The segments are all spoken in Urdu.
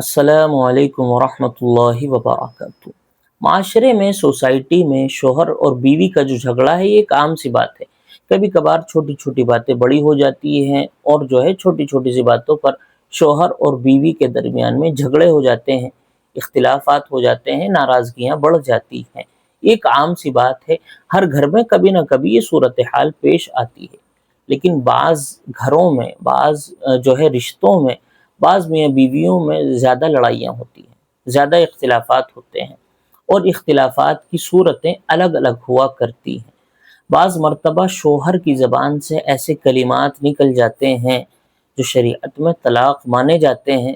السلام علیکم ورحمۃ اللہ وبرکاتہ۔ معاشرے میں، سوسائٹی میں شوہر اور بیوی کا جو جھگڑا ہے یہ ایک عام سی بات ہے۔ کبھی کبھار چھوٹی چھوٹی باتیں بڑی ہو جاتی ہیں اور چھوٹی چھوٹی سی باتوں پر شوہر اور بیوی کے درمیان میں جھگڑے ہو جاتے ہیں، اختلافات ہو جاتے ہیں، ناراضگیاں بڑھ جاتی ہیں۔ ایک عام سی بات ہے، ہر گھر میں کبھی نہ کبھی یہ صورتحال پیش آتی ہے۔ لیکن بعض گھروں میں، بعض رشتوں میں، بعض میاں بیویوں میں زیادہ لڑائیاں ہوتی ہیں، زیادہ اختلافات ہوتے ہیں، اور اختلافات کی صورتیں الگ الگ ہوا کرتی ہیں۔ بعض مرتبہ شوہر کی زبان سے ایسے کلمات نکل جاتے ہیں جو شریعت میں طلاق مانے جاتے ہیں،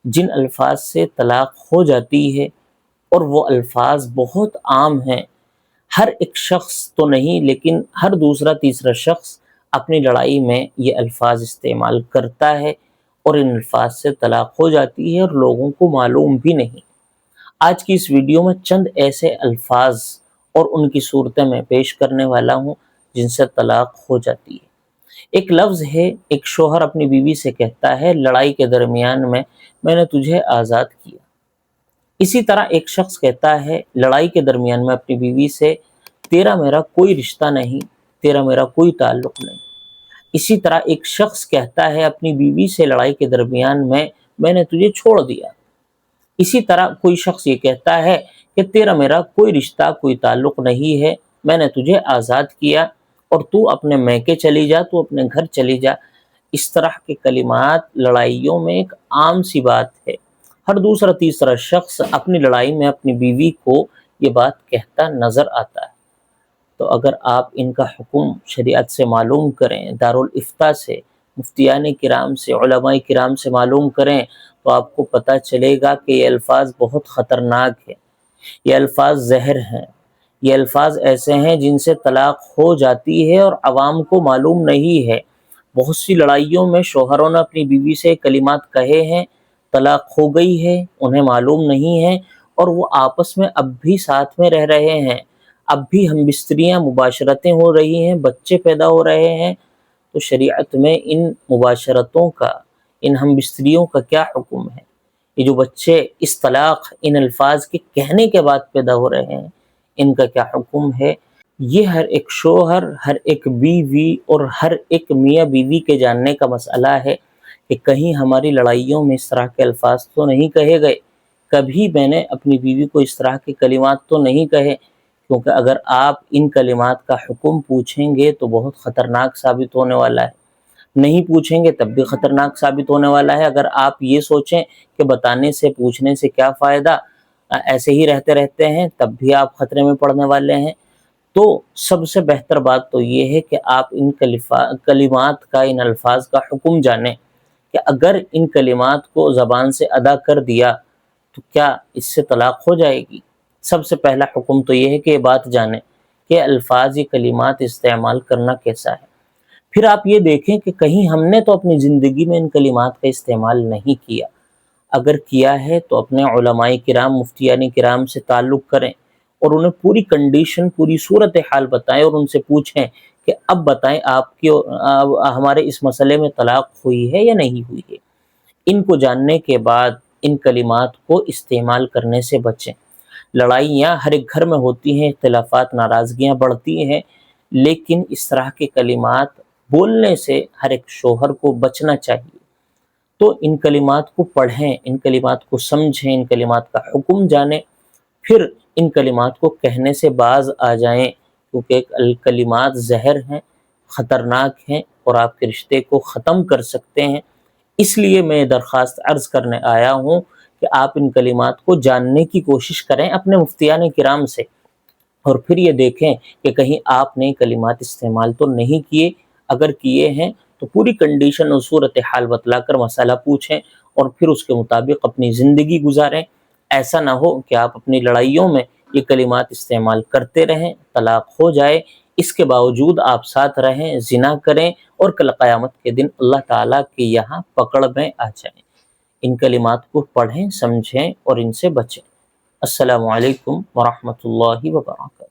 جن الفاظ سے طلاق ہو جاتی ہے، اور وہ الفاظ بہت عام ہیں۔ ہر ایک شخص تو نہیں، لیکن ہر دوسرا تیسرا شخص اپنی لڑائی میں یہ الفاظ استعمال کرتا ہے، اور ان الفاظ سے طلاق ہو جاتی ہے اور لوگوں کو معلوم بھی نہیں۔ آج کی اس ویڈیو میں چند ایسے الفاظ اور ان کی صورتیں میں پیش کرنے والا ہوں جن سے طلاق ہو جاتی ہے۔ ایک لفظ ہے، ایک شوہر اپنی بیوی سے کہتا ہے لڑائی کے درمیان میں نے تجھے آزاد کیا۔ اسی طرح ایک شخص کہتا ہے لڑائی کے درمیان میں اپنی بیوی سے، تیرا میرا کوئی رشتہ نہیں، تیرا میرا کوئی تعلق نہیں۔ اسی طرح ایک شخص کہتا ہے اپنی بیوی سے لڑائی کے درمیان میں نے تجھے چھوڑ دیا۔ اسی طرح کوئی شخص یہ کہتا ہے کہ تیرا میرا کوئی رشتہ، کوئی تعلق نہیں ہے، میں نے تجھے آزاد کیا اور تو اپنے میکے چلی جا، تو اپنے گھر چلی جا۔ اس طرح کے کلمات لڑائیوں میں ایک عام سی بات ہے۔ ہر دوسرا تیسرا شخص اپنی لڑائی میں اپنی بیوی کو یہ بات کہتا نظر آتا ہے۔ تو اگر آپ ان کا حکم شریعت سے معلوم کریں، دارالافتاء سے، مفتیان کرام سے، علماء کرام سے معلوم کریں، تو آپ کو پتہ چلے گا کہ یہ الفاظ بہت خطرناک ہیں، یہ الفاظ زہر ہیں، یہ الفاظ ایسے ہیں جن سے طلاق ہو جاتی ہے اور عوام کو معلوم نہیں ہے۔ بہت سی لڑائیوں میں شوہروں نے اپنی بیوی سے کلمات کہے ہیں، طلاق ہو گئی ہے، انہیں معلوم نہیں ہے، اور وہ آپس میں اب بھی ساتھ میں رہ رہے ہیں، اب بھی ہم بستریاں، مباشرتیں ہو رہی ہیں، بچے پیدا ہو رہے ہیں۔ تو شریعت میں ان مباشرتوں کا، ان ہم بستریوں کا کیا حکم ہے؟ یہ جو بچے اس طلاق، ان الفاظ کے کہنے کے بعد پیدا ہو رہے ہیں، ان کا کیا حکم ہے؟ یہ ہر ایک شوہر، ہر ایک بیوی اور ہر ایک میاں بیوی کے جاننے کا مسئلہ ہے کہ کہیں ہماری لڑائیوں میں اس طرح کے الفاظ تو نہیں کہے گئے، کبھی میں نے اپنی بیوی کو اس طرح کے کلمات تو نہیں کہے، کیونکہ اگر آپ ان کلمات کا حکم پوچھیں گے تو بہت خطرناک ثابت ہونے والا ہے، نہیں پوچھیں گے تب بھی خطرناک ثابت ہونے والا ہے۔ اگر آپ یہ سوچیں کہ بتانے سے، پوچھنے سے کیا فائدہ، ایسے ہی رہتے ہیں، تب بھی آپ خطرے میں پڑنے والے ہیں۔ تو سب سے بہتر بات تو یہ ہے کہ آپ ان کلمات کا، ان الفاظ کا حکم جانیں کہ اگر ان کلمات کو زبان سے ادا کر دیا تو کیا اس سے طلاق ہو جائے گی؟ سب سے پہلا حکم تو یہ ہے کہ یہ بات جانیں کہ الفاظ، یہ کلمات استعمال کرنا کیسا ہے۔ پھر آپ یہ دیکھیں کہ کہیں ہم نے تو اپنی زندگی میں ان کلمات کا استعمال نہیں کیا، اگر کیا ہے تو اپنے علماء کرام، مفتیان کرام سے تعلق کریں اور انہیں پوری کنڈیشن، پوری صورتحال بتائیں، اور ان سے پوچھیں کہ اب بتائیں آپ کی ہمارے اس مسئلے میں طلاق ہوئی ہے یا نہیں ہوئی ہے۔ ان کو جاننے کے بعد ان کلمات کو استعمال کرنے سے بچیں۔ لڑائیاں ہر ایک گھر میں ہوتی ہیں، اختلافات، ناراضگیاں بڑھتی ہیں، لیکن اس طرح کے کلمات بولنے سے ہر ایک شوہر کو بچنا چاہیے۔ تو ان کلمات کو پڑھیں، ان کلمات کو سمجھیں، ان کلمات کا حکم جانیں، پھر ان کلمات کو کہنے سے باز آ جائیں، کیونکہ کلمات زہر ہیں، خطرناک ہیں، اور آپ کے رشتے کو ختم کر سکتے ہیں۔ اس لیے میں درخواست عرض کرنے آیا ہوں کہ آپ ان کلمات کو جاننے کی کوشش کریں اپنے مفتیان کرام سے، اور پھر یہ دیکھیں کہ کہیں آپ نے کلمات استعمال تو نہیں کیے۔ اگر کیے ہیں تو پوری کنڈیشن اور صورتحال بتلا کر مسئلہ پوچھیں، اور پھر اس کے مطابق اپنی زندگی گزاریں۔ ایسا نہ ہو کہ آپ اپنی لڑائیوں میں یہ کلمات استعمال کرتے رہیں، طلاق ہو جائے، اس کے باوجود آپ ساتھ رہیں، زنا کریں، اور کل قیامت کے دن اللہ تعالیٰ کے یہاں پکڑ میں آ جائیں۔ ان کلمات کو پڑھیں، سمجھیں اور ان سے بچیں۔ السلام علیکم ورحمۃ اللہ وبرکاتہ۔